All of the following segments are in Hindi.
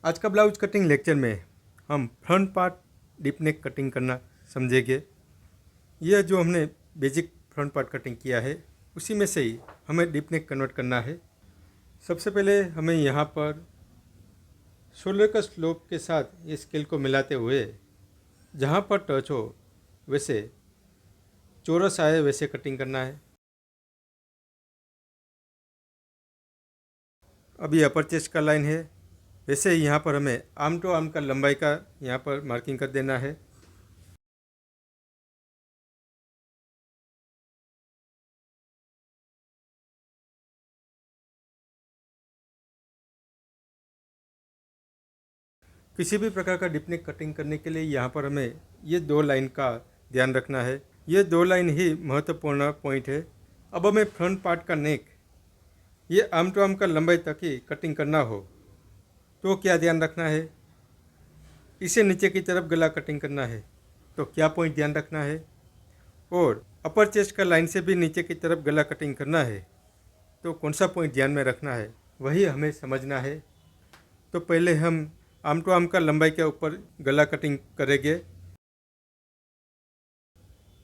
आज का ब्लाउज कटिंग लेक्चर में हम front part deep neck cutting करना समझेंगे। यह जो हमने बेसिक फ्रंट पार्ट कटिंग किया है उसी में से ही हमें डीप नेक कन्वर्ट करना है। सबसे पहले हमें यहाँ पर शोल्डर का स्लोप के साथ ये स्केल को मिलाते हुए जहाँ पर टच हो वैसे चौरस आए वैसे कटिंग करना है। अब ये अपर चेस्ट का लाइन है, वैसे ही यहाँ पर हमें आर्म टू आर्म का लंबाई का यहाँ पर मार्किंग कर देना है। किसी भी प्रकार का डीप नेक कटिंग करने के लिए यहाँ पर हमें ये दो लाइन का ध्यान रखना है। ये दो लाइन ही महत्वपूर्ण पॉइंट है। अब हमें फ्रंट पार्ट का नेक ये आर्म टू आर्म का लंबाई तक ही कटिंग करना हो तो क्या ध्यान रखना है, इसे नीचे की तरफ गला कटिंग करना है तो क्या पॉइंट ध्यान रखना है, और अपर चेस्ट का लाइन से भी नीचे की तरफ गला कटिंग करना है तो कौन सा पॉइंट ध्यान में रखना है, वही हमें समझना है। तो पहले हम आर्म टू आर्म का लंबाई के ऊपर गला कटिंग करेंगे।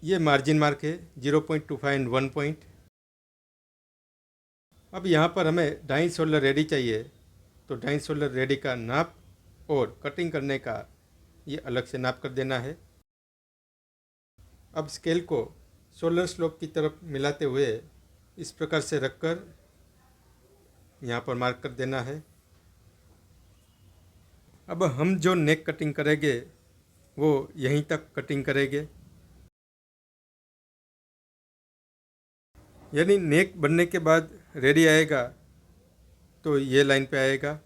ये मार्जिन मार्क है 0.25 एंड 1 पॉइंट। अब यहाँ पर हमें दाईं शोल्डर रेडी चाहिए तो दाईं शोल्डर रेडी का नाप और कटिंग करने का ये अलग से नाप कर देना है। अब स्केल को शोल्डर स्लोप की तरफ मिलाते हुए इस प्रकार से रखकर यहाँ पर मार्क कर देना है। अब हम जो नेक कटिंग करेंगे वो यहीं तक कटिंग करेंगे, यानी नेक बनने के बाद रेडी आएगा तो ये लाइन पे आएगा,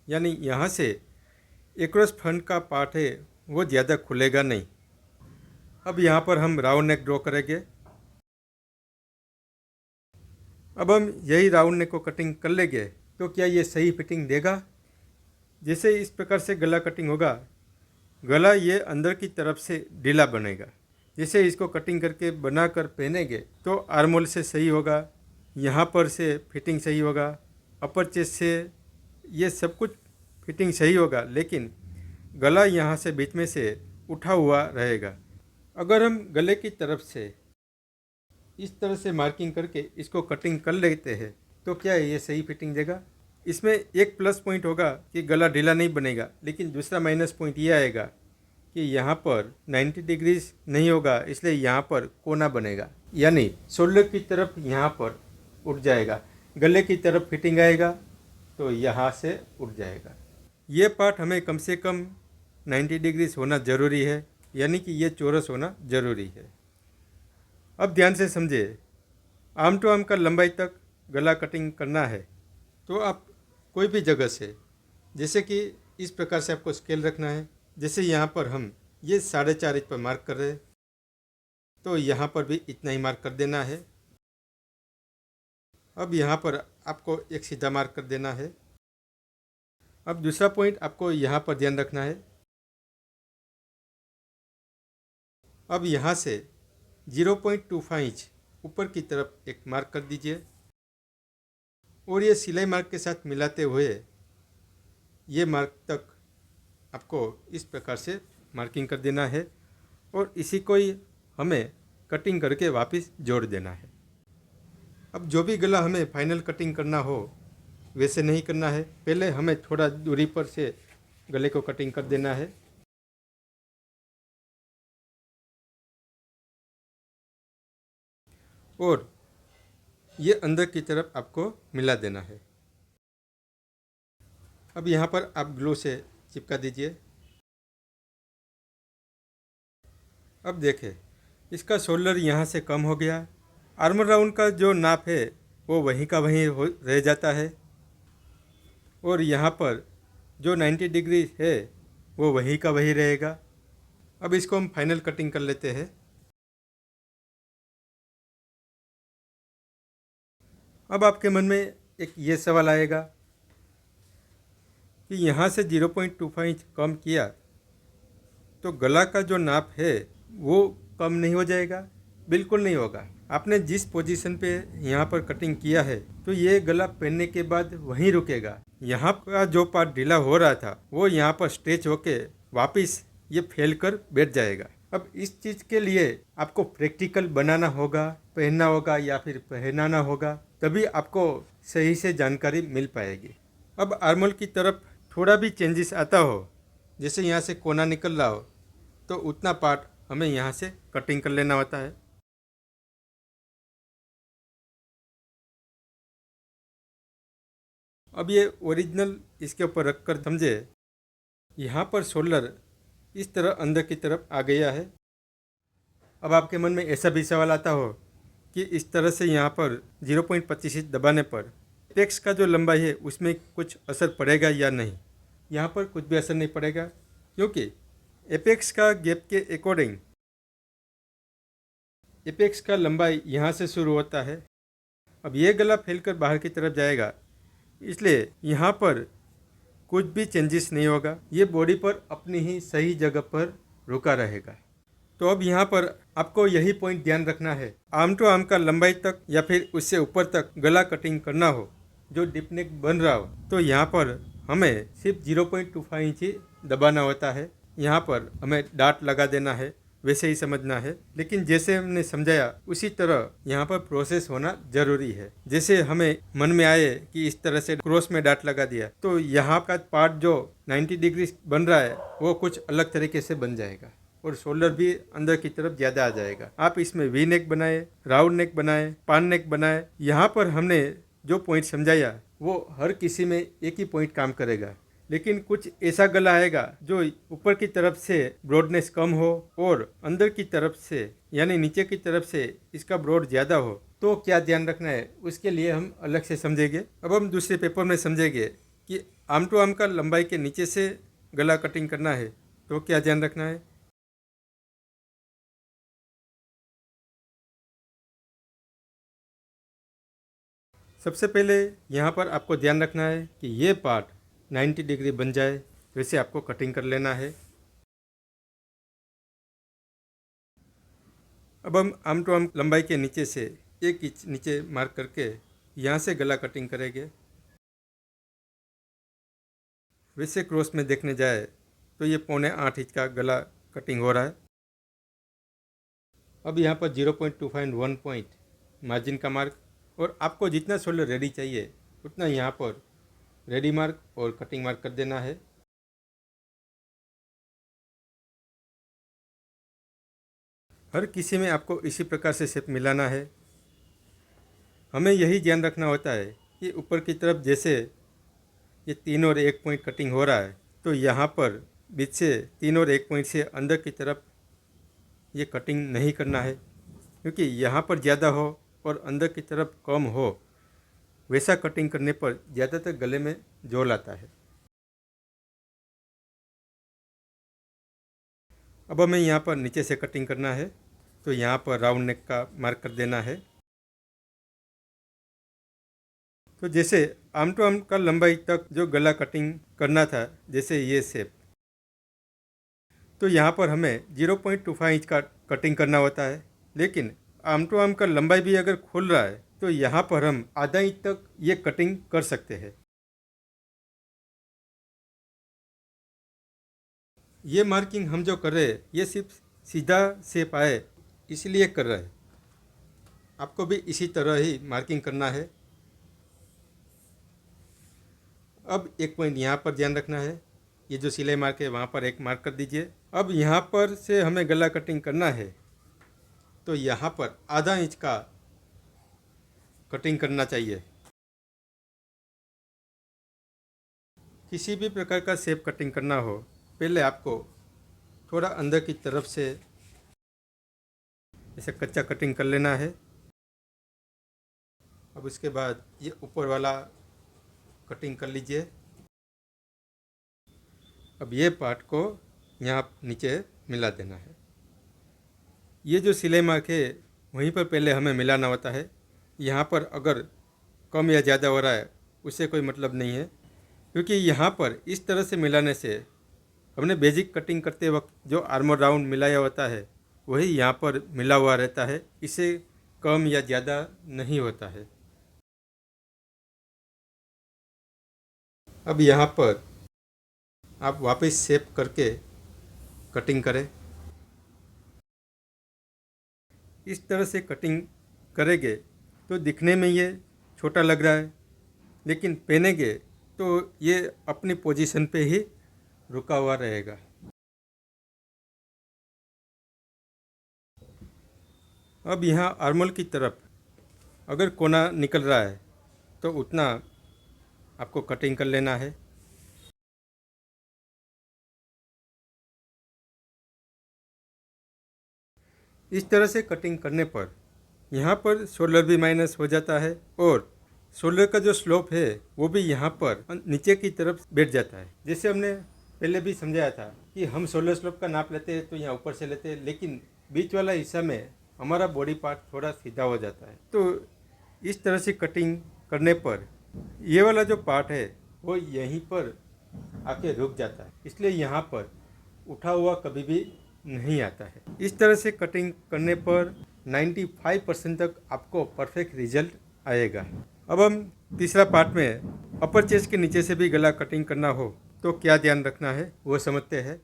यानी यहाँ से एक्रॉस फ्रंट का पार्ट है वो ज़्यादा खुलेगा नहीं। अब यहाँ पर हम राउंड नेक ड्रॉ करेंगे। अब हम यही राउंड नेक को कटिंग कर लेंगे तो क्या ये सही फिटिंग देगा। जैसे इस प्रकार से गला कटिंग होगा, गला ये अंदर की तरफ से ढीला बनेगा। जैसे इसको कटिंग करके बनाकर पहनेंगे तो आर्म होल से सही होगा, यहाँ पर से फिटिंग सही होगा, अपर चेस्ट से ये सब कुछ फिटिंग सही होगा, लेकिन गला यहाँ से बीच में से उठा हुआ रहेगा। अगर हम गले की तरफ से इस तरह से मार्किंग करके इसको कटिंग कर लेते हैं तो क्या ये सही फिटिंग देगा। इसमें एक प्लस पॉइंट होगा कि गला ढीला नहीं बनेगा, लेकिन दूसरा माइनस पॉइंट ये आएगा कि यहाँ पर 90 डिग्रीज नहीं होगा, इसलिए यहाँ पर कोना बनेगा, यानी शोल्डर की तरफ यहाँ पर उठ जाएगा, गले की तरफ फिटिंग आएगा तो यहाँ से उठ जाएगा। ये पार्ट हमें कम से कम 90 डिग्रीज होना ज़रूरी है, यानी कि ये चौरस होना ज़रूरी है। अब ध्यान से समझे, आर्म टू आर्म का लंबाई तक गला कटिंग करना है तो आप कोई भी जगह से, जैसे कि इस प्रकार से आपको स्केल रखना है। जैसे यहाँ पर हम ये 4.5 इंच पर मार्क कर रहे हैं तो यहाँ पर भी इतना ही मार्क कर देना है। अब यहाँ पर आपको एक सीधा मार्क कर देना है। अब दूसरा पॉइंट आपको यहाँ पर ध्यान रखना है। अब यहाँ से 0.25 इंच ऊपर की तरफ एक मार्क कर दीजिए और ये सिलाई मार्क के साथ मिलाते हुए ये मार्क तक आपको इस प्रकार से मार्किंग कर देना है और इसी को ही हमें कटिंग करके वापस जोड़ देना है। अब जो भी गला हमें फाइनल कटिंग करना हो वैसे नहीं करना है, पहले हमें थोड़ा दूरी पर से गले को कटिंग कर देना है। और ये अंदर की तरफ आपको मिला देना है। अब यहाँ पर आप ग्लू से चिपका दीजिए। अब देखें, इसका शोल्डर यहाँ से कम हो गया, आर्म राउंड का जो नाप है वो वहीं का वहीं रह जाता है, और यहाँ पर जो 90 डिग्री है वो वहीं का वहीं रहेगा। अब इसको हम फाइनल कटिंग कर लेते हैं। अब आपके मन में एक ये सवाल आएगा कि यहाँ से 0.25 इंच कम किया तो गला का जो नाप है वो कम नहीं हो जाएगा। बिल्कुल नहीं होगा। आपने जिस पोजीशन पे यहाँ पर कटिंग किया है तो ये गला पहनने के बाद वहीं रुकेगा, यहाँ का जो पार्ट ढीला हो रहा था वो यहाँ पर स्ट्रेच होके वापस ये फैल कर बैठ जाएगा। अब इस चीज़ के लिए आपको प्रैक्टिकल बनाना होगा, पहनना होगा या फिर पहनाना होगा, तभी आपको सही से जानकारी मिल पाएगी। अब आर्मोल की तरफ थोड़ा भी चेंजेस आता हो, जैसे यहाँ से कोना निकल रहा हो, तो उतना पार्ट हमें यहाँ से कटिंग कर लेना होता है। अब ये ओरिजिनल इसके ऊपर रख कर समझे, यहाँ पर शोल्डर इस तरह अंदर की तरफ आ गया है। अब आपके मन में ऐसा भी सवाल आता हो कि इस तरह से यहाँ पर 0.25 इंच दबाने पर एपेक्स का जो लंबाई है उसमें कुछ असर पड़ेगा या नहीं। यहाँ पर कुछ भी असर नहीं पड़ेगा, क्योंकि एपेक्स का गैप के अकॉर्डिंग एपेक्स का लंबाई यहाँ से शुरू होता है। अब ये गला फैलकर बाहर की तरफ जाएगा, इसलिए यहाँ पर कुछ भी चेंजेस नहीं होगा। ये बॉडी पर अपनी ही सही जगह पर रुका रहेगा। तो अब यहाँ पर आपको यही पॉइंट ध्यान रखना है, आर्म टू आर्म का लंबाई तक या फिर उससे ऊपर तक गला कटिंग करना हो, जो डीप नेक बन रहा हो, तो यहाँ पर हमें सिर्फ 0.25 इंच ही दबाना होता है। यहाँ पर हमें डाट लगा देना है, वैसे ही समझना है। लेकिन जैसे हमने समझाया उसी तरह यहाँ पर प्रोसेस होना जरूरी है। जैसे हमें मन में आए कि इस तरह से क्रॉस में डाट लगा दिया, तो यहाँ का पार्ट जो 90 डिग्री बन रहा है वो कुछ अलग तरीके से बन जाएगा और शोल्डर भी अंदर की तरफ ज़्यादा आ जाएगा। आप इसमें वी नेक बनाए, राउंड नेक बनाए, पान नेक बनाए, यहाँ पर हमने जो पॉइंट समझाया वो हर किसी में एक ही पॉइंट काम करेगा। लेकिन कुछ ऐसा गला आएगा जो ऊपर की तरफ से ब्रॉडनेस कम हो और अंदर की तरफ से यानी नीचे की तरफ से इसका ब्रॉड ज़्यादा हो, तो क्या ध्यान रखना है उसके लिए हम अलग से समझेंगे। अब हम दूसरे पेपर में समझेंगे कि आर्म टू आर्म का लंबाई के नीचे से गला कटिंग करना है तो क्या ध्यान रखना है। सबसे पहले यहाँ पर आपको ध्यान रखना है कि ये पार्ट 90 डिग्री बन जाए, वैसे आपको कटिंग कर लेना है। अब हम आर्म टू आर्म लंबाई के नीचे से 1 इंच नीचे मार्क करके यहाँ से गला कटिंग करेंगे। वैसे क्रॉस में देखने जाए तो ये 0.25 इंच का गला कटिंग हो रहा है। अब यहाँ पर 0.25 1 पॉइंट मार्जिन का मार्क, और आपको जितना शोल्डर रेडी चाहिए उतना यहाँ पर रेडी मार्क और कटिंग मार्क कर देना है। हर किसी में आपको इसी प्रकार से शेप मिलाना है। हमें यही ध्यान रखना होता है कि ऊपर की तरफ जैसे ये 3 और 1 पॉइंट कटिंग हो रहा है, तो यहाँ पर बीच से 3 और 1 पॉइंट से अंदर की तरफ ये कटिंग नहीं करना है, क्योंकि यहाँ पर ज़्यादा हो और अंदर की तरफ कम हो, वैसा कटिंग करने पर ज़्यादातर गले में जोल आता है। अब हमें यहाँ पर नीचे से कटिंग करना है, तो यहाँ पर राउंड नेक का मार्क कर देना है। तो जैसे आर्म टू आर्म का लंबाई तक जो गला कटिंग करना था, जैसे ये शेप, तो यहाँ पर हमें 0.25 इंच का कटिंग करना होता है। लेकिन आर्म टू आर्म का लंबाई भी अगर खुल रहा है तो यहाँ पर हम आधा इंच तक ये कटिंग कर सकते हैं। ये मार्किंग हम जो कर रहे हैं ये सिर्फ सीधा शेप आए इसलिए कर रहे हैं। आपको भी इसी तरह ही मार्किंग करना है। अब एक पॉइंट यहाँ पर ध्यान रखना है, ये जो सिलाई मार्क है वहाँ पर एक मार्क कर दीजिए। अब यहाँ पर से हमें गला कटिंग करना है, तो यहाँ पर आधा इंच का कटिंग करना चाहिए। किसी भी प्रकार का शेप कटिंग करना हो, पहले आपको थोड़ा अंदर की तरफ से ऐसे कच्चा कटिंग कर लेना है। अब उसके बाद ये ऊपर वाला कटिंग कर लीजिए। अब ये पार्ट को यहाँ नीचे मिला देना है। ये जो सिलाई मार्क है वहीं पर पहले हमें मिलाना होता है। यहाँ पर अगर कम या ज़्यादा हो रहा है उससे कोई मतलब नहीं है, क्योंकि यहाँ पर इस तरह से मिलाने से हमने बेसिक कटिंग करते वक्त जो आर्मर राउंड मिलाया होता है वही यहाँ पर मिला हुआ रहता है, इससे कम या ज़्यादा नहीं होता है। अब यहाँ पर आप वापस शेप करके कटिंग करें। इस तरह से कटिंग करेंगे तो दिखने में ये छोटा लग रहा है, लेकिन पहनेंगे तो ये अपनी पोजीशन पे ही रुका हुआ रहेगा। अब यहाँ आर्मोल की तरफ अगर कोना निकल रहा है तो उतना आपको कटिंग कर लेना है। इस तरह से कटिंग करने पर यहाँ पर शोल्डर भी माइनस हो जाता है और शोल्डर का जो स्लोप है वो भी यहाँ पर नीचे की तरफ बैठ जाता है। जैसे हमने पहले भी समझाया था कि हम शोल्डर स्लोप का नाप लेते हैं तो यहाँ ऊपर से लेते हैं, लेकिन बीच वाला हिस्सा में हमारा बॉडी पार्ट थोड़ा सीधा हो जाता है। तो इस तरह से कटिंग करने पर ये वाला जो पार्ट है वो यहीं पर आके रुक जाता है, इसलिए यहाँ पर उठा हुआ कभी भी नहीं आता है। इस तरह से कटिंग करने पर 95% तक आपको परफेक्ट रिजल्ट आएगा। अब हम तीसरा पार्ट में अपर चेस्ट के नीचे से भी गला कटिंग करना हो तो क्या ध्यान रखना है वो समझते हैं।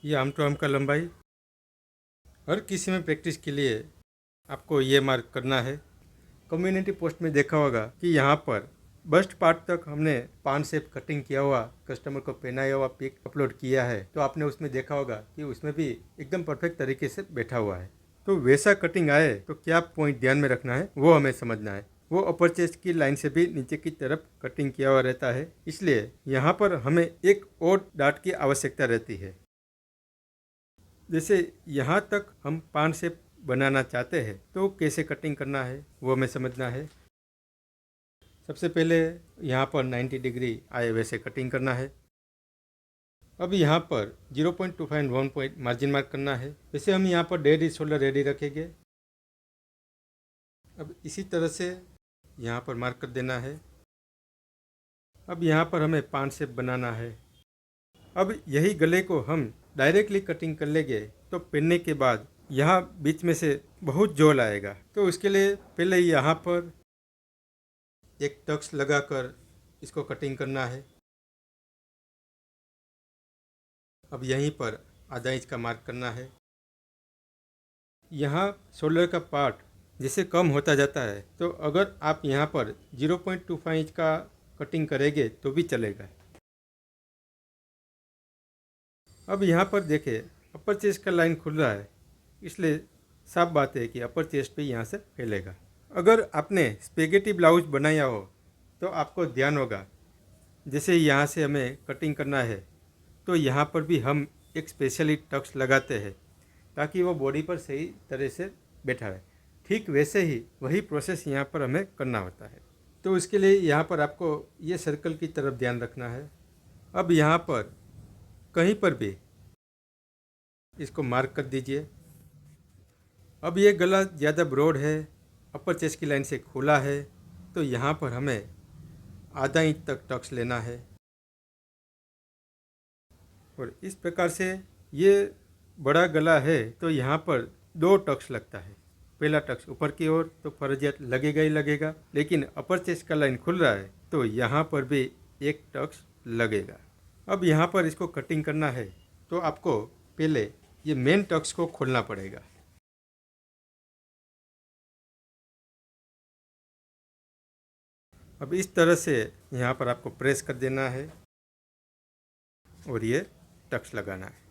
ये आर्म टू आर्म का लंबाई हर किसी में प्रैक्टिस के लिए आपको ये मार्क करना है। कम्युनिटी पोस्ट में देखा होगा कि यहाँ पर बस्ट पार्ट तक हमने पान शेप कटिंग किया हुआ कस्टमर को पहनाया हुआ पिक अपलोड किया है, तो आपने उसमें देखा होगा कि उसमें भी एकदम परफेक्ट तरीके से बैठा हुआ है। तो वैसा कटिंग आए तो क्या पॉइंट ध्यान में रखना है वो हमें समझना है। वो अपर चेस्ट की लाइन से भी नीचे की तरफ कटिंग किया हुआ रहता है, इसलिए यहाँ पर हमें एक और डाट की आवश्यकता रहती है। जैसे यहाँ तक हम पान शेप बनाना चाहते हैं तो कैसे कटिंग करना है वो हमें समझना है। सबसे पहले यहाँ पर 90 डिग्री आए वैसे कटिंग करना है। अब यहाँ पर 0.25 1 पॉइंट मार्जिन मार्क करना है। वैसे हम यहाँ पर डेड शोल्डर रेडी रखेंगे। अब इसी तरह से यहाँ पर मार्क कर देना है। अब यहाँ पर हमें पान शेप बनाना है। अब यही गले को हम डायरेक्टली कटिंग कर लेंगे तो पहनने के बाद यहाँ बीच में से बहुत झोल आएगा, तो उसके लिए पहले यहाँ पर एक टक्स लगाकर इसको कटिंग करना है। अब यहीं पर आधा इंच का मार्क करना है। यहाँ शोल्डर का पार्ट जैसे कम होता जाता है, तो अगर आप यहाँ पर 0.25 इंच का कटिंग करेंगे तो भी चलेगा। अब यहाँ पर देखें अपर चेस्ट का लाइन खुल रहा है, इसलिए साफ बात है कि अपर चेस्ट पे यहाँ से फैलेगा। अगर आपने स्पेगेटी ब्लाउज बनाया हो तो आपको ध्यान होगा, जैसे यहाँ से हमें कटिंग करना है तो यहाँ पर भी हम एक स्पेशली टक्स लगाते हैं ताकि वो बॉडी पर सही तरह से बैठा रहे। ठीक वैसे ही वही प्रोसेस यहाँ पर हमें करना होता है। तो उसके लिए यहाँ पर आपको ये सर्कल की तरफ ध्यान रखना है। अब यहाँ पर कहीं पर भी इसको मार्क कर दीजिए। अब ये गला ज़्यादा ब्रॉड है, अपर चेस्ट की लाइन से खुला है, तो यहाँ पर हमें आधा इंच तक टक्स लेना है और इस प्रकार से ये बड़ा गला है तो यहाँ पर 2 टक्स लगता है। पहला टक्स ऊपर की ओर तो फर्जियत लगेगा ही लगेगा, लेकिन अपर चेस्ट का लाइन खुल रहा है तो यहाँ पर भी एक टक्स लगेगा। अब यहाँ पर इसको कटिंग करना है तो आपको पहले ये मेन टक्स को खोलना पड़ेगा। अब इस तरह से यहाँ पर आपको प्रेस कर देना है और ये टक्स लगाना है।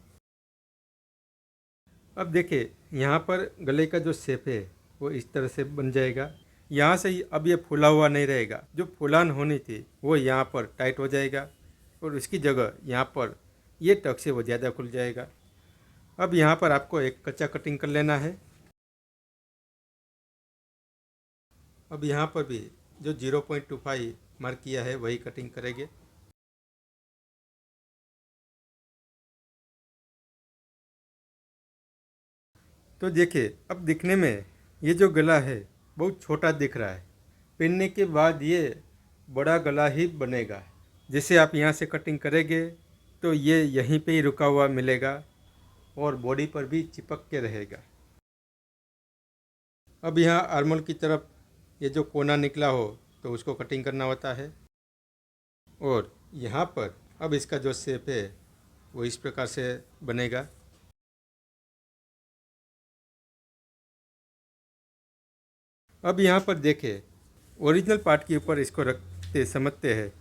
अब देखिए यहाँ पर गले का जो शेप है वो इस तरह से बन जाएगा। यहाँ से ही अब ये फूला हुआ नहीं रहेगा, जो फुलान होनी थी वो यहाँ पर टाइट हो जाएगा और उसकी जगह यहाँ पर ये टक्स है वो ज़्यादा खुल जाएगा। अब यहाँ पर आपको एक कच्चा कटिंग कर लेना है। अब यहाँ पर भी जो 0.25 मार्क किया है वही कटिंग करेंगे। तो देखिए अब दिखने में ये जो गला है बहुत छोटा दिख रहा है, पहनने के बाद ये बड़ा गला ही बनेगा। जैसे आप यहाँ से कटिंग करेंगे तो ये यहीं पे ही रुका हुआ मिलेगा और बॉडी पर भी चिपक के रहेगा। अब यहाँ आर्मोल की तरफ ये जो कोना निकला हो तो उसको कटिंग करना होता है। और यहाँ पर अब इसका जो शेप है वो इस प्रकार से बनेगा। अब यहाँ पर देखें, ओरिजिनल पार्ट के ऊपर इसको रखते समझते हैं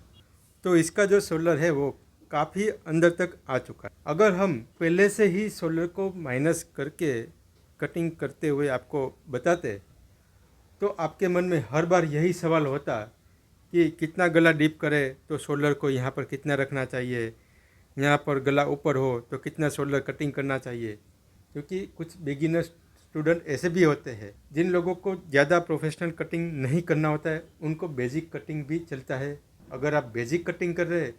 तो इसका जो सोलर है वो काफ़ी अंदर तक आ चुका है। अगर हम पहले से ही सोलर को माइनस करके कटिंग करते हुए आपको बताते तो आपके मन में हर बार यही सवाल होता कि कितना गला डीप करे तो सोलर को यहाँ पर कितना रखना चाहिए, यहाँ पर गला ऊपर हो तो कितना सोलर कटिंग करना चाहिए। क्योंकि कुछ बिगिनर स्टूडेंट ऐसे भी होते हैं जिन लोगों को ज़्यादा प्रोफेशनल कटिंग नहीं करना होता है, उनको बेसिक कटिंग भी चलता है। अगर आप बेसिक कटिंग कर रहे हैं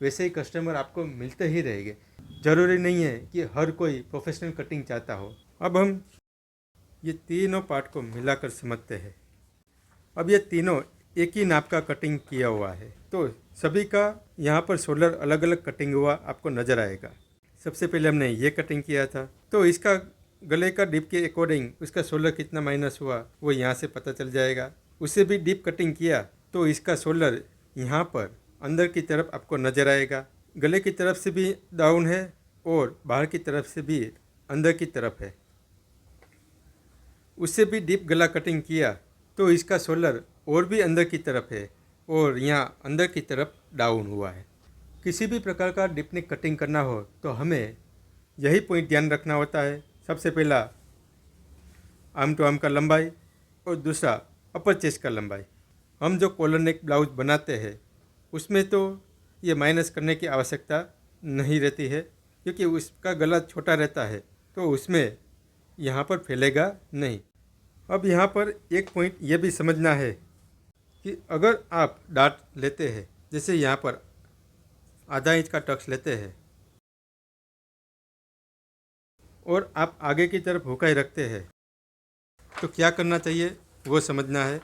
वैसे ही कस्टमर आपको मिलते ही रहेंगे। ज़रूरी नहीं है कि हर कोई प्रोफेशनल कटिंग चाहता हो। अब हम ये तीनों पार्ट को मिलाकर समझते हैं। अब ये तीनों एक ही नाप का कटिंग किया हुआ है तो सभी का यहाँ पर सोलर अलग अलग कटिंग हुआ आपको नज़र आएगा। सबसे पहले हमने ये कटिंग किया था तो इसका गले का डिप के अकॉर्डिंग उसका सोलर कितना माइनस हुआ वो यहाँ से पता चल जाएगा। उससे भी डीप कटिंग किया तो इसका सोलर यहाँ पर अंदर की तरफ आपको नज़र आएगा। गले की तरफ से भी डाउन है और बाहर की तरफ से भी अंदर की तरफ है। उससे भी डीप गला कटिंग किया तो इसका सोलर और भी अंदर की तरफ है और यहाँ अंदर की तरफ डाउन हुआ है। किसी भी प्रकार का डीपनेक कटिंग करना हो तो हमें यही पॉइंट ध्यान रखना होता है। सबसे पहला आर्म टू आर्म का लंबाई और दूसरा अपर चेस्ट का लंबाई। हम जो कॉलर नेक ब्लाउज बनाते हैं उसमें तो ये माइनस करने की आवश्यकता नहीं रहती है क्योंकि उसका गला छोटा रहता है तो उसमें यहाँ पर फैलेगा नहीं। अब यहाँ पर एक पॉइंट ये भी समझना है कि अगर आप डार्ट लेते हैं, जैसे यहाँ पर आधा इंच का टक्स लेते हैं और आप आगे की तरफ हुकाई रखते हैं तो क्या करना चाहिए वो समझना है।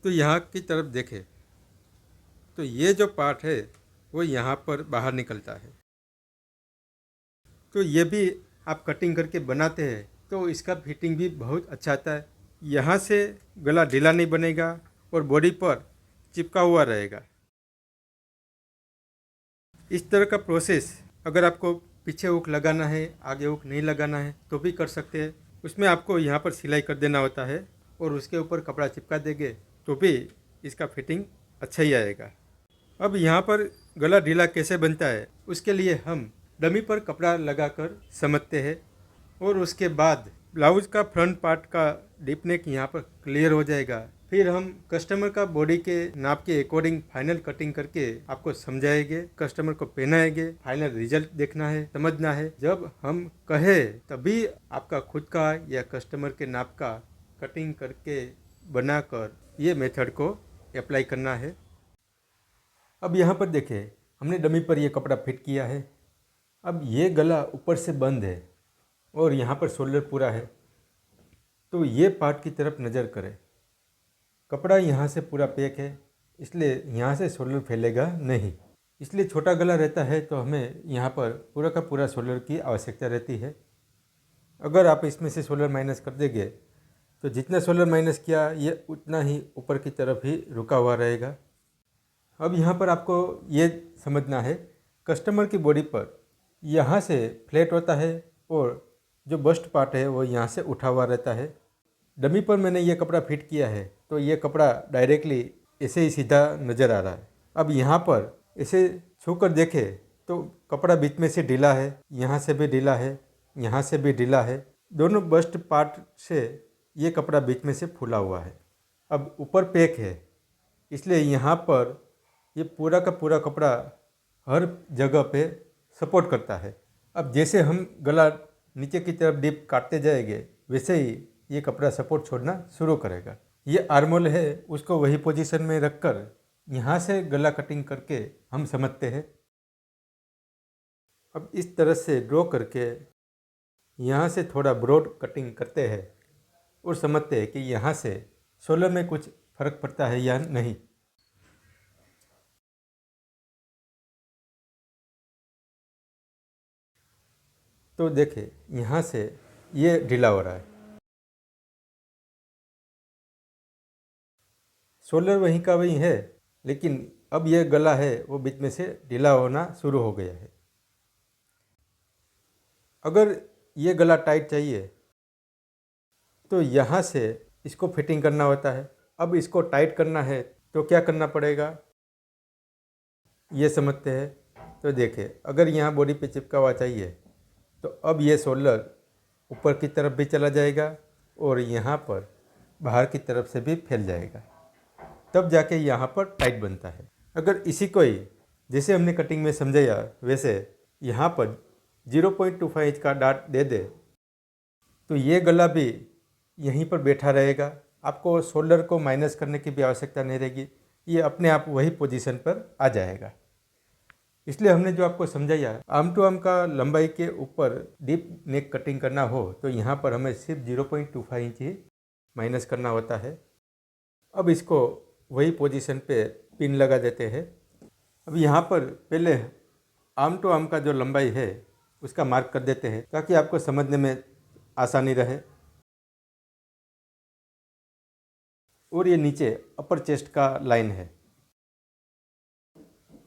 तो यहाँ की तरफ देखें तो ये जो पार्ट है वो यहाँ पर बाहर निकलता है। तो ये भी आप कटिंग करके बनाते हैं तो इसका फिटिंग भी बहुत अच्छा आता है। यहाँ से गला ढीला नहीं बनेगा और बॉडी पर चिपका हुआ रहेगा। इस तरह का प्रोसेस अगर आपको पीछे हुक लगाना है, आगे हुक नहीं लगाना है तो भी कर सकते हैं। उसमें आपको यहाँ पर सिलाई कर देना होता है और उसके ऊपर कपड़ा चिपका देंगे तो भी इसका फिटिंग अच्छा ही आएगा। अब यहाँ पर गला ढीला कैसे बनता है उसके लिए हम डमी पर कपड़ा लगाकर समझते हैं और उसके बाद ब्लाउज का फ्रंट पार्ट का डीप नेक यहाँ पर क्लियर हो जाएगा। फिर हम कस्टमर का बॉडी के नाप के अकॉर्डिंग फाइनल कटिंग करके आपको समझाएंगे, कस्टमर को पहनाएंगे। फाइनल रिजल्ट देखना है, समझना है। जब हम कहे तभी आपका खुद का या कस्टमर के नाप का कटिंग करके बनाकर ये मेथड को अप्लाई करना है। अब यहाँ पर देखें, हमने डमी पर ये कपड़ा फिट किया है। अब ये गला ऊपर से बंद है और यहाँ पर शोल्डर पूरा है तो ये पार्ट की तरफ नज़र करें। कपड़ा यहाँ से पूरा पैक है इसलिए यहाँ से शोल्डर फैलेगा नहीं। इसलिए छोटा गला रहता है तो हमें यहाँ पर पूरा का पूरा शोल्डर की आवश्यकता रहती है। अगर आप इसमें से शोल्डर माइनस कर देंगे तो जितना शोल्डर माइनस किया ये उतना ही ऊपर की तरफ ही रुका हुआ रहेगा। अब यहाँ पर आपको ये समझना है, कस्टमर की बॉडी पर यहाँ से फ्लैट होता है और जो बस्ट पार्ट है वो यहाँ से उठा हुआ रहता है। डमी पर मैंने ये कपड़ा फिट किया है तो ये कपड़ा डायरेक्टली ऐसे ही सीधा नज़र आ रहा है। अब यहाँ पर ऐसे छूकर देखें तो कपड़ा बीच में से ढीला है, यहाँ से भी ढीला है, यहाँ से भी ढीला है। दोनों बस्ट पार्ट से ये कपड़ा बीच में से फूला हुआ है। अब ऊपर पैक है इसलिए यहाँ पर ये पूरा का पूरा कपड़ा हर जगह पे सपोर्ट करता है। अब जैसे हम गला नीचे की तरफ डीप काटते जाएंगे वैसे ही ये कपड़ा सपोर्ट छोड़ना शुरू करेगा। ये आर्मोल है उसको वही पोजीशन में रखकर यहाँ से गला कटिंग करके हम समझते हैं। अब इस तरह से ड्रॉ करके यहाँ से थोड़ा ब्रॉड कटिंग करते हैं और समझते हैं कि यहाँ से शोल्डर में कुछ फ़र्क पड़ता है या नहीं। तो देखें यहाँ से ये ढीला हो रहा है। शोल्डर वहीं का वहीं है, लेकिन अब ये गला है वो बीच में से ढीला होना शुरू हो गया है। अगर ये गला टाइट चाहिए तो यहाँ से इसको फिटिंग करना होता है। अब इसको टाइट करना है तो क्या करना पड़ेगा ये समझते हैं। तो देखिए, अगर यहाँ बॉडी पे चिपका हुआ चाहिए तो अब ये शोल्डर ऊपर की तरफ भी चला जाएगा और यहाँ पर बाहर की तरफ से भी फैल जाएगा, तब जाके यहाँ पर टाइट बनता है। अगर इसी को ही जैसे हमने कटिंग में समझाया वैसे यहाँ पर 0.25 इंच का डाट दे दे तो ये गला भी यहीं पर बैठा रहेगा। आपको शोल्डर को माइनस करने की भी आवश्यकता नहीं रहेगी, ये अपने आप वही पोजीशन पर आ जाएगा। इसलिए हमने जो आपको समझाया, आर्म टू आर्म का लंबाई के ऊपर डीप नेक कटिंग करना हो तो यहाँ पर हमें सिर्फ 0.25 इंच ही माइनस करना होता है। अब इसको वही पोजीशन पे पिन लगा देते हैं। अब यहाँ पर पहले आर्म टू आर्म का जो लंबाई है उसका मार्क कर देते हैं ताकि आपको समझने में आसानी रहे। और ये नीचे अपर चेस्ट का लाइन है।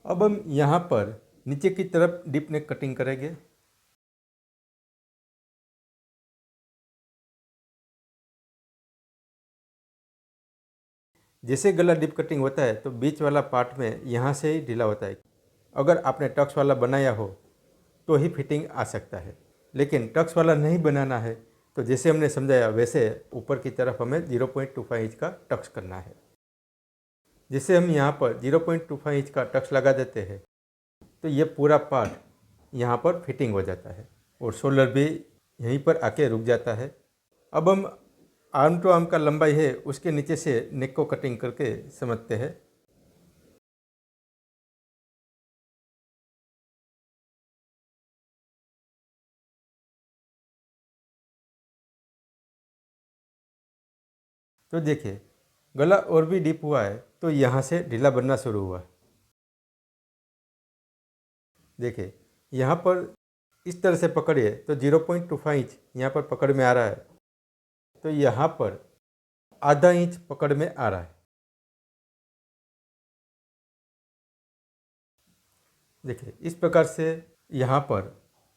अब हम यहाँ पर नीचे की तरफ डीप नेक कटिंग करेंगे। जैसे गला डीप कटिंग होता है तो बीच वाला पार्ट में यहाँ से ही ढीला होता है। अगर आपने टक्स वाला बनाया हो तो ही फिटिंग आ सकता है, लेकिन टक्स वाला नहीं बनाना है तो जैसे हमने समझाया वैसे ऊपर की तरफ हमें 0.25 इंच का टक्स करना है। जैसे हम यहाँ पर 0.25 इंच का टक्स लगा देते हैं तो ये पूरा पार्ट यहाँ पर फिटिंग हो जाता है और शोल्डर भी यहीं पर आके रुक जाता है। अब हम आर्म टू आर्म का लंबाई है उसके नीचे से नेक को कटिंग करके समझते हैं। तो देखिए, गला और भी डीप हुआ है तो यहाँ से ढीला बनना शुरू हुआ। देखिए, यहाँ पर इस तरह से पकड़िए तो 0.25 इंच यहाँ पर पकड़ में आ रहा है, तो यहाँ पर आधा इंच पकड़ में आ रहा है। देखिए, इस प्रकार से यहाँ पर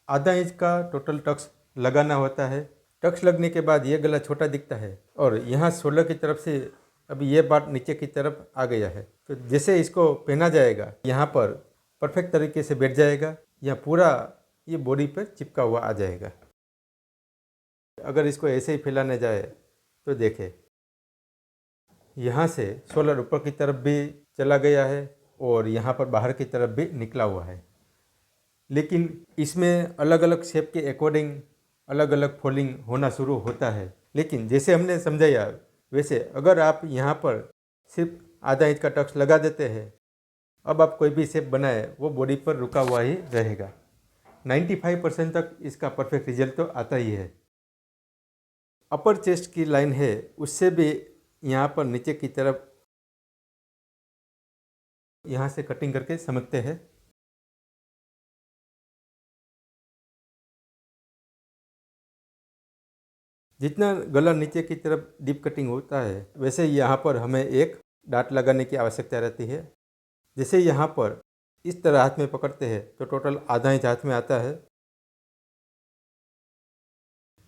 आधा इंच का टोटल टक्स लगाना होता है। टक्स लगने के बाद ये गला छोटा दिखता है और यहाँ शोल्डर की तरफ से अभी ये पार्ट नीचे की तरफ आ गया है। तो जैसे इसको पहना जाएगा यहाँ पर परफेक्ट तरीके से बैठ जाएगा, यह पूरा ये बॉडी पर चिपका हुआ आ जाएगा। अगर इसको ऐसे ही फैलाने जाए तो देखें, यहाँ से शोल्डर ऊपर की तरफ भी चला गया है और यहाँ पर बाहर की तरफ भी निकला हुआ है। लेकिन इसमें अलग अलग शेप के अकॉर्डिंग अलग अलग फोल्डिंग होना शुरू होता है। लेकिन जैसे हमने समझाया वैसे अगर आप यहाँ पर सिर्फ आधा इंच का टक्स लगा देते हैं, अब आप कोई भी शेप बनाए वो बॉडी पर रुका हुआ ही रहेगा। 95% तक इसका परफेक्ट रिजल्ट तो आता ही है। अपर चेस्ट की लाइन है उससे भी यहाँ पर नीचे की तरफ यहाँ से कटिंग करके समझते हैं। जितना गला नीचे की तरफ डीप कटिंग होता है वैसे यहाँ पर हमें एक डाट लगाने की आवश्यकता रहती है। जैसे यहाँ पर इस तरह हाथ में पकड़ते हैं तो टोटल आधा इंच हाथ में आता है।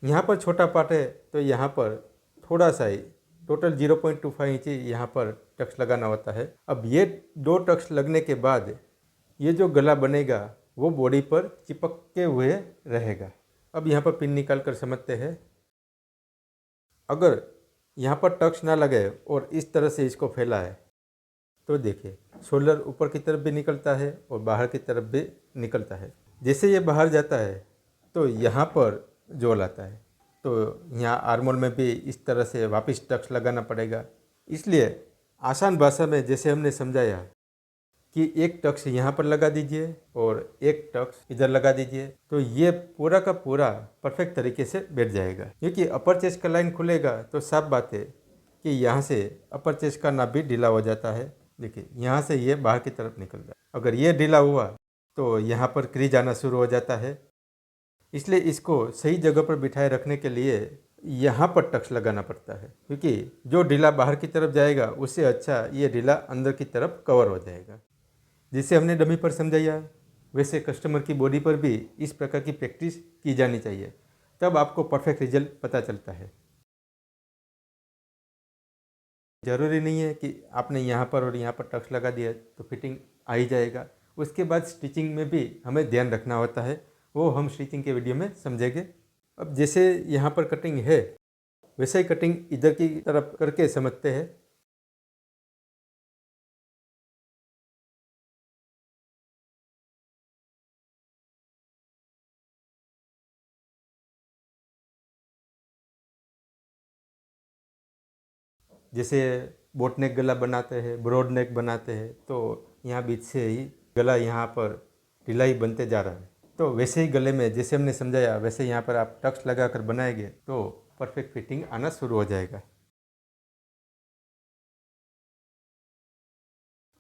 यहाँ पर छोटा पार्ट है तो यहाँ पर थोड़ा सा ही टोटल 0.25 इंच यहाँ पर टक्स लगाना होता है। अब ये दो टक्स लगने के बाद ये जो गला बनेगा वो बॉडी पर चिपके हुए रहेगा। अब यहाँ पर पिन निकाल कर समझते हैं। अगर यहाँ पर टक्स ना लगे और इस तरह से इसको फैला है तो देखिए, शोल्डर ऊपर की तरफ भी निकलता है और बाहर की तरफ भी निकलता है। जैसे ये बाहर जाता है तो यहाँ पर जोल आता है, तो यहाँ आर्मोल में भी इस तरह से वापस टक्स लगाना पड़ेगा। इसलिए आसान भाषा में जैसे हमने समझाया कि एक टक्स यहाँ पर लगा दीजिए और एक टक्स इधर लगा दीजिए तो ये पूरा का पूरा परफेक्ट तरीके से बैठ जाएगा। क्योंकि अपर चेस्ट का लाइन खुलेगा तो साफ बात है कि यहाँ से अपर चेस्ट का नाभि ढीला हो जाता है। देखिए, यहाँ से ये बाहर की तरफ निकल रहा है। अगर ये ढीला हुआ तो यहाँ पर क्रीज आना शुरू हो जाता है। इसलिए इसको सही जगह पर बिठाए रखने के लिए यहाँ पर टक्स लगाना पड़ता है, क्योंकि जो ढीला बाहर की तरफ जाएगा उससे अच्छा ये ढीला अंदर की तरफ कवर हो जाएगा। जिसे हमने डमी पर समझाया, वैसे कस्टमर की बॉडी पर भी इस प्रकार की प्रैक्टिस की जानी चाहिए, तब आपको परफेक्ट रिजल्ट पता चलता है। ज़रूरी नहीं है कि आपने यहाँ पर और यहाँ पर टक्स लगा दिया तो फिटिंग आ ही जाएगा। उसके बाद स्टिचिंग में भी हमें ध्यान रखना होता है, वो हम स्टिचिंग के वीडियो में समझेंगे। अब जैसे यहाँ पर कटिंग है, वैसे ही कटिंग इधर की तरफ करके समझते हैं। जैसे बोट नेक गला बनाते हैं, ब्रॉड नेक बनाते हैं, तो यहाँ बीच से ही गला यहाँ पर ढिलाई बनते जा रहा है। तो वैसे ही गले में जैसे हमने समझाया वैसे यहाँ पर आप टक्स लगाकर बनाएंगे तो परफेक्ट फिटिंग आना शुरू हो जाएगा।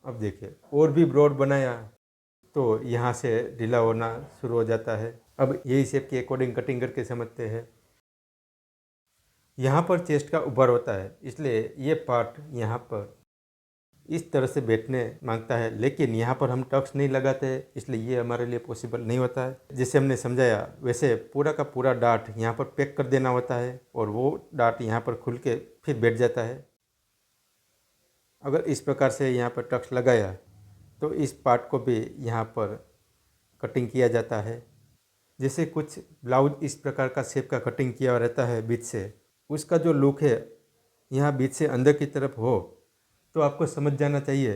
अब देखिए और भी ब्रॉड बनाया तो यहाँ से ढीला होना शुरू हो जाता है। अब यही शेप के अकॉर्डिंग कटिंग करके समझते हैं। यहाँ पर चेस्ट का उभार होता है, इसलिए ये पार्ट यहाँ पर इस तरह से बैठने मांगता है, लेकिन यहाँ पर हम टक्स नहीं लगाते, इसलिए ये हमारे लिए पॉसिबल नहीं होता है। जैसे हमने समझाया वैसे पूरा का पूरा डार्ट यहाँ पर पैक कर देना होता है और वो डार्ट यहाँ पर खुल के फिर बैठ जाता है। अगर इस प्रकार से यहाँ पर टक्स लगाया तो इस पार्ट को भी यहाँ पर कटिंग किया जाता है। जैसे कुछ ब्लाउज इस प्रकार का शेप का कटिंग किया हुआ रहता है बीच से, उसका जो लुक है यहाँ बीच से अंदर की तरफ हो तो आपको समझ जाना चाहिए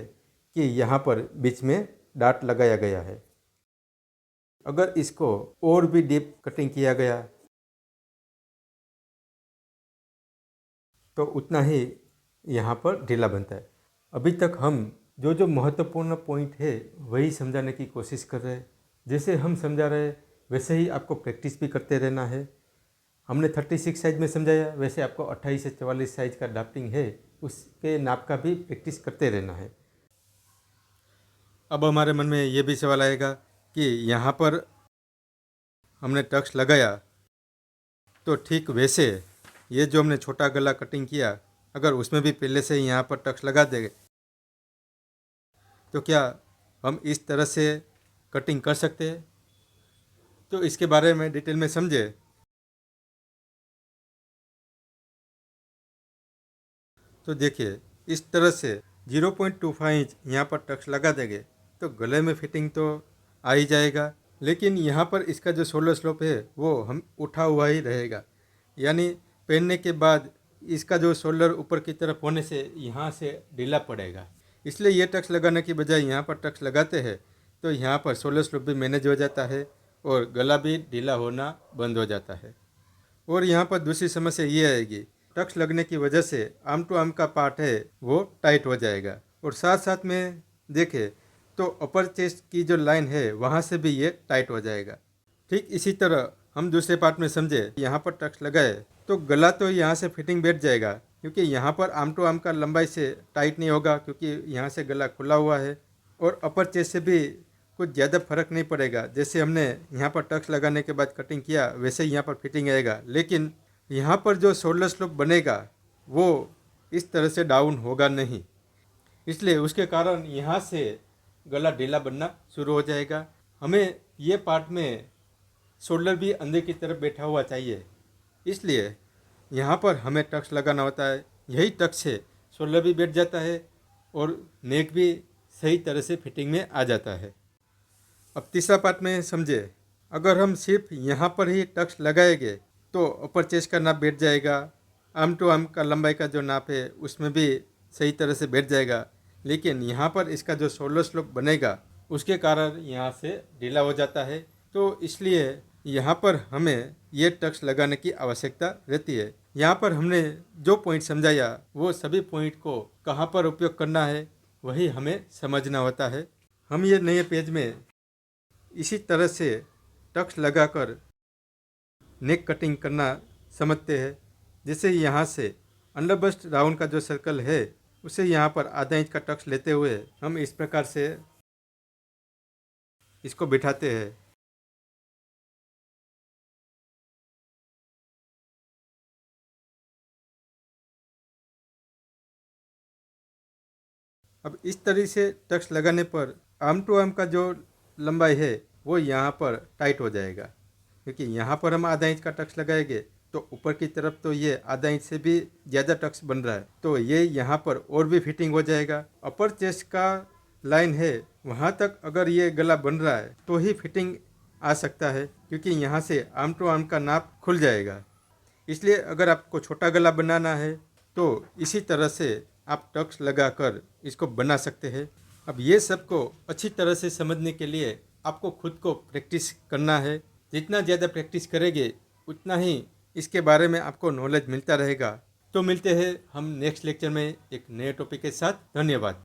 कि यहाँ पर बीच में डार्ट लगाया गया है। अगर इसको और भी डीप कटिंग किया गया तो उतना ही यहाँ पर ढीला बनता है। अभी तक हम जो जो महत्वपूर्ण पॉइंट है वही समझाने की कोशिश कर रहे हैं। जैसे हम समझा रहे हैं वैसे ही आपको प्रैक्टिस भी करते रहना है। हमने 36 साइज में समझाया, वैसे आपको 28 से 44 साइज का ड्राफ्टिंग है उसके नाप का भी प्रैक्टिस करते रहना है। अब हमारे मन में ये भी सवाल आएगा कि यहाँ पर हमने टक्स लगाया तो ठीक वैसे ये जो हमने छोटा गला कटिंग किया, अगर उसमें भी पहले से यहाँ पर टक्स लगा देंगे तो क्या हम इस तरह से कटिंग कर सकते हैं? तो इसके बारे में डिटेल में समझे। तो देखिए इस तरह से 0.25 इंच यहाँ पर टक्स लगा देंगे तो गले में फिटिंग तो आ ही जाएगा, लेकिन यहाँ पर इसका जो शोल्डर स्लोप है वो हम उठा हुआ ही रहेगा। यानी पहनने के बाद इसका जो शोल्डर ऊपर की तरफ होने से यहाँ से ढीला पड़ेगा, इसलिए ये टक्स लगाने की बजाय यहाँ पर टक्स लगाते हैं तो यहाँ पर शोल्डर स्लोप भी मैनेज हो जाता है और गला भी ढीला होना बंद हो जाता है। और यहाँ पर दूसरी समस्या ये आएगी, टक्स लगने की वजह से आर्म टू आर्म का पार्ट है वो टाइट हो जाएगा और साथ साथ में देखें तो अपर चेस्ट की जो लाइन है वहाँ से भी ये टाइट हो जाएगा। ठीक इसी तरह हम दूसरे पार्ट में समझे, यहाँ पर टक्स लगाए तो गला तो यहाँ से फिटिंग बैठ जाएगा, क्योंकि यहाँ पर आर्म टू आर्म का लंबाई से टाइट नहीं होगा क्योंकि यहाँ से गला खुला हुआ है। और अपर चेस्ट से भी कुछ ज़्यादा फर्क नहीं पड़ेगा, जैसे हमने यहाँ पर टक्स लगाने के बाद कटिंग किया वैसे ही यहाँ पर फिटिंग आएगा, लेकिन यहाँ पर जो शोल्डर स्लोप बनेगा वो इस तरह से डाउन होगा नहीं, इसलिए उसके कारण यहाँ से गला ढीला बनना शुरू हो जाएगा। हमें ये पार्ट में शोल्डर भी अंदर की तरफ बैठा हुआ चाहिए, इसलिए यहाँ पर हमें टक्स लगाना होता है। यही टक्स से शोल्डर भी बैठ जाता है और नेक भी सही तरह से फिटिंग में आ जाता है। अब तीसरा पार्ट में समझे, अगर हम सिर्फ यहाँ पर ही टक्स लगाएंगे तो अपर चेस्ट का नाप बैठ जाएगा, आर्म टू आर्म का लंबाई का जो नाप है उसमें भी सही तरह से बैठ जाएगा, लेकिन यहाँ पर इसका जो शोल्डर स्लोप बनेगा उसके कारण यहाँ से ढीला हो जाता है। तो इसलिए यहाँ पर हमें ये टक्स लगाने की आवश्यकता रहती है। यहाँ पर हमने जो पॉइंट समझाया वो सभी पॉइंट को कहाँ पर उपयोग करना है वही हमें समझना होता है। हम ये नए पेज में इसी तरह से टक्स लगाकर नेक कटिंग करना समझते हैं। जैसे यहाँ से अंडर बस्ट राउंड का जो सर्कल है उसे यहाँ पर आधा इंच का टक्स लेते हुए हम इस प्रकार से इसको बिठाते हैं। अब इस तरह से टक्स लगाने पर आर्म टू आर्म का जो लंबाई है वो यहाँ पर टाइट हो जाएगा, क्योंकि यहाँ पर हम आधा इंच का टक्स लगाएंगे तो ऊपर की तरफ तो ये आधा इंच से भी ज़्यादा टक्स बन रहा है, तो ये यहाँ पर और भी फिटिंग हो जाएगा। अपर चेस्ट का लाइन है वहाँ तक अगर ये गला बन रहा है तो ही फिटिंग आ सकता है, क्योंकि यहाँ से आर्म टू आर्म का नाप खुल जाएगा। इसलिए अगर आपको छोटा गला बनाना है तो इसी तरह से आप टक्स लगाकर इसको बना सकते हैं। अब ये सबको अच्छी तरह से समझने के लिए आपको खुद को प्रैक्टिस करना है। जितना ज़्यादा प्रैक्टिस करेंगे उतना ही इसके बारे में आपको नॉलेज मिलता रहेगा। तो मिलते हैं हम नेक्स्ट लेक्चर में एक नए टॉपिक के साथ। धन्यवाद।